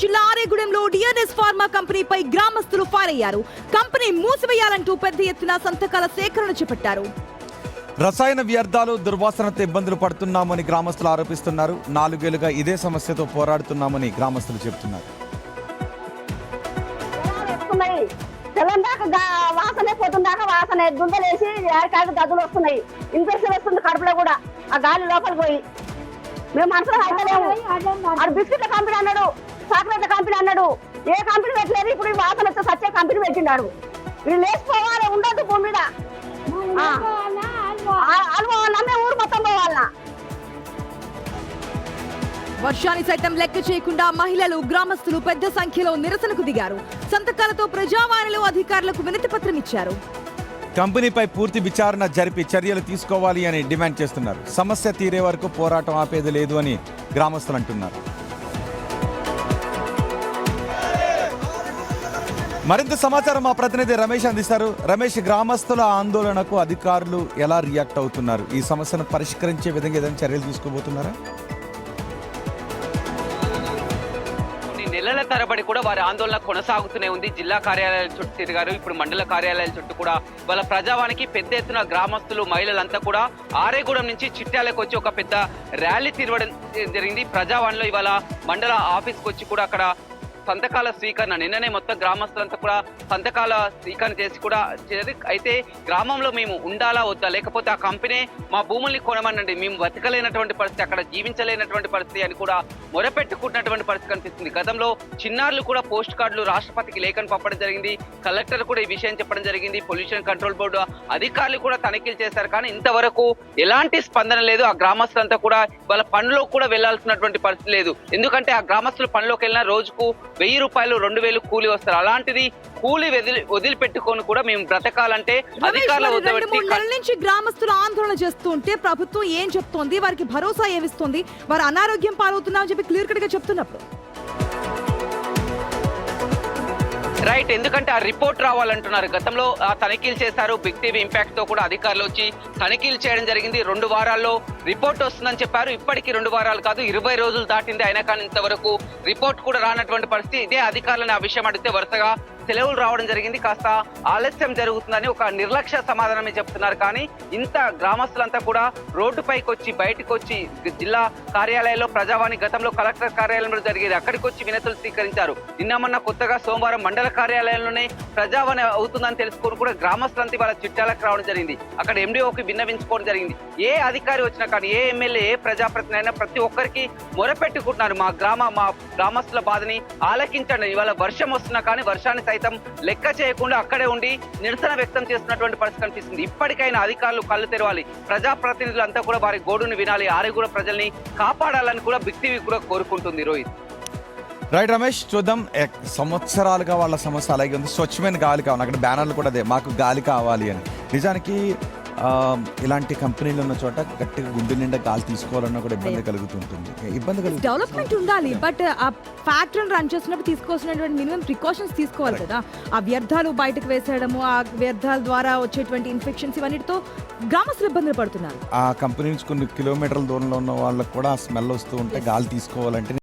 జిల్లా ఆరేగూడెంలో DNS pharma కంపెనీపై గ్రామస్తులు fire అయ్యారు. కంపెనీ మూసివేయాలంటూ పెద్ద ఎత్తున సంతకాల సేకరణ చేపట్టారు. రసాయన వ్యర్థాలు దుర్వాసనతో ఇబ్బందులు పడుతున్నామని గ్రామస్తులు ఆరోపిస్తున్నారు. 4 ఏళ్లుగా ఇదే సమస్యతో పోరాడుతున్నామని గ్రామస్తులు చెబుతున్నారు. వాసనే పోతుందాక వాసన దుందలేసి ఏడాది గదులు వస్తున్నాయి. ఇన్ఫెక్షన్ వస్తుంది కడుపులో కూడా. ఆ గాలి లోపలికి పోయి మేము మనసులో హైతలేము. ఆడు బిస్కెట్ల కంపెనీ అన్నాడు, చాక్లెట్ల కంపెనీ అన్నాడు. ఏ కంపెనీ పెట్టలేదు. ఇప్పుడు ఈ వాసన వస్తే సచ్చే కంపెనీ పెట్టినాడు. వీళ్ళు లేచిపోవాలి, ఉండదు భూమి మీద. అలవాళ్ళ ఊరు మొత్తం పోవాలన్నా. వర్షాన్ని సైతం లెక్క చేయకుండా మహిళలు, గ్రామస్తులు పెద్ద సంఖ్యలో నిరసనకు దిగారు. సంతకాలతో ప్రజావాణిలో అధికారులకు వినతి పత్రం ఇచ్చారు. కంపెనీపై పూర్తి విచారణ జరిపి చర్యలు తీసుకోవాలి అని డిమాండ్ చేస్తున్నారు. సమస్య తీరే వరకు పోరాటం ఆపేది లేదు అని గ్రామస్తులు అంటున్నారు. మరింత సమాచారం మా ప్రతినిధి రమేష్ అందిస్తారు. రమేష్, గ్రామస్తుల ఆందోళనకు అధికారులు ఎలా రియాక్ట్ అవుతున్నారు? ఈ సమస్యను పరిష్కరించే విధంగా ఏదైనా చర్యలు తీసుకోబోతున్నారా? నెలల తరబడి కూడా వారి ఆందోళన కొనసాగుతూనే ఉంది. జిల్లా కార్యాలయాల చుట్టూ తిరిగారు. ఇప్పుడు మండల కార్యాలయాల చుట్టూ కూడా వాళ్ళ ప్రజావానికి పెద్ద ఎత్తున గ్రామస్తులు, మహిళలంతా కూడా ఆరేగూడెం నుంచి చిట్యాలకు వచ్చి ఒక పెద్ద ర్యాలీ తిరగడం జరిగింది. ప్రజావాణిలో ఇవాళ మండల ఆఫీస్కి వచ్చి కూడా అక్కడ సంతకాల స్వీకరణ, నిన్ననే మొత్తం గ్రామస్తులంతా కూడా సంతకాల స్వీకరణ చేసి కూడా అయితే గ్రామంలో మేము ఉండాలా వద్దా, లేకపోతే ఆ కంపెనీ మా భూముల్ని కొనమనండి, మేము బతకలేనటువంటి పరిస్థితి, అక్కడ జీవించలేనటువంటి పరిస్థితి అని కూడా మొరపెట్టుకుంటున్నటువంటి పరిస్థితి కనిపిస్తుంది. గతంలో చిన్నారులు కూడా పోస్ట్ కార్డులు రాష్ట్రపతికి లేఖను పంపడం జరిగింది. కలెక్టర్ కూడా ఈ విషయం చెప్పడం జరిగింది. పొల్యూషన్ కంట్రోల్ బోర్డు అధికారులు కూడా తనిఖీలు చేశారు. కానీ ఇంతవరకు ఎలాంటి స్పందన లేదు. ఆ గ్రామస్తులంతా కూడా వాళ్ళ పనిలో కూడా వెళ్లాల్సినటువంటి పరిస్థితి లేదు. ఎందుకంటే ఆ గ్రామస్తులు పనిలోకి వెళ్ళినా రోజుకు 1000 రూపాయలు, 2000 కూలీ వస్తారు. అలాంటిది కూలీ వదిలిపెట్టుకొని కూడా మేము బ్రతకాలంటే అధికారుల నుంచి గ్రామస్తులు ఆందోళన చేస్తుంటే ప్రభుత్వం ఏం చెప్తోంది? వారికి భరోసా ఏమిస్తుంది? వారు అనారోగ్యం పాలవుతున్నామని చెప్పి క్లియర్ కట్ గా చెప్తున్నప్పుడు రైట్, ఎందుకంటే ఆ రిపోర్ట్ రావాలంటున్నారు. గతంలో ఆ తనిఖీలు చేశారు. బిగ్ టీవీ ఇంపాక్ట్ తో కూడా అధికారులు వచ్చి తనిఖీలు చేయడం జరిగింది. 2 వారాల్లో రిపోర్ట్ వస్తుందని చెప్పారు. ఇప్పటికీ 2 వారాలు కాదు, 20 రోజులు దాటింది. అయినా కానీ ఇంతవరకు రిపోర్ట్ కూడా రానటువంటి పరిస్థితి. ఇదే అధికారులను ఆ విషయం అడిగితే వరుసగా సెలవులు రావడం జరిగింది. కాస్త ఆలస్యం జరుగుతుందని ఒక నిర్లక్ష్య సమాధానమే చెప్తున్నారు. కానీ ఇంత గ్రామస్తులంతా కూడా రోడ్డుపైకి వచ్చి, బయటకు వచ్చి, జిల్లా కార్యాలయంలో ప్రజావాణి గతంలో కలెక్టర్ కార్యాలయంలో జరిగేది, అక్కడికి వచ్చి వినతులు స్వీకరించారు. నిన్న కొత్తగా సోమవారం మండల కార్యాలయంలోనే ప్రజావాణి అవుతుందని తెలుసుకొని కూడా గ్రామస్తులంతా వాళ్ళ చిట్టాలకు రావడం జరిగింది. అక్కడ ఎండిఓకి విన్నవించుకోవడం జరిగింది. ఏ అధికారి వచ్చినా కానీ, ఏ ఎమ్మెల్యే, ఏ ప్రజాప్రతినిధి అయినా ప్రతి ఒక్కరికి మొరపెట్టుకుంటున్నారు. మా గ్రామస్తుల బాధని ఆలకించండి. ఇవాళ వర్షం వస్తున్నా కానీ వర్షాన్ని సైతం లెక్క చేయకుండా అక్కడే ఉండి నిరసన వ్యక్తం చేస్తున్నటువంటి పరిస్థితి కనిపిస్తుంది. ఇప్పటికైనా అధికారులు కళ్ళు తెరవాలి. ప్రజాప్రతినిధులంతా కూడా వారి గోడును వినాలి. ఆరేగూడ ప్రజల్ని కాపాడాలని కూడా బిగ్ టీవీ కూడా కోరుకుంటుంది. రోహిత్. రైట్ రమేష్, చూద్దాం. సంవత్సరాలుగా వాళ్ళ సమస్య అలాగే ఉంది. స్వచ్ఛమైన గాలి కావాలి. అక్కడ బ్యానర్లు కూడా అదే, మాకు గాలి కావాలి అని. నిజానికి ఇలాంటి కంపెనీలు ఉన్న చోట గట్టిగా గుండె నిండా గాలి తీసుకోవాలన్నా కూడా ఇబ్బంది కలుగుతుంటుంది. డెవలప్మెంట్ ఉండాలి, బట్ ఆ ఫ్యాక్టరీని రన్ చేస్తున్నప్పుడు తీసుకోవాల్సినటువంటి మినిమం ప్రికాషన్స్ తీసుకోవాలి కదా. ఆ వ్యర్థాలు బయటకు వేసేయడము, ఆ వ్యర్థాల ద్వారా వచ్చేటువంటి ఇన్ఫెక్షన్స్, ఇవన్నిటితో గ్రామస్తులు ఇబ్బందులు పడుతున్నారు. ఆ కంపెనీ నుంచి కొన్ని కిలోమీటర్ల దూరంలో ఉన్న వాళ్ళకి కూడా ఆ స్మెల్ వస్తూ ఉంటే గాలి తీసుకోవాలంటే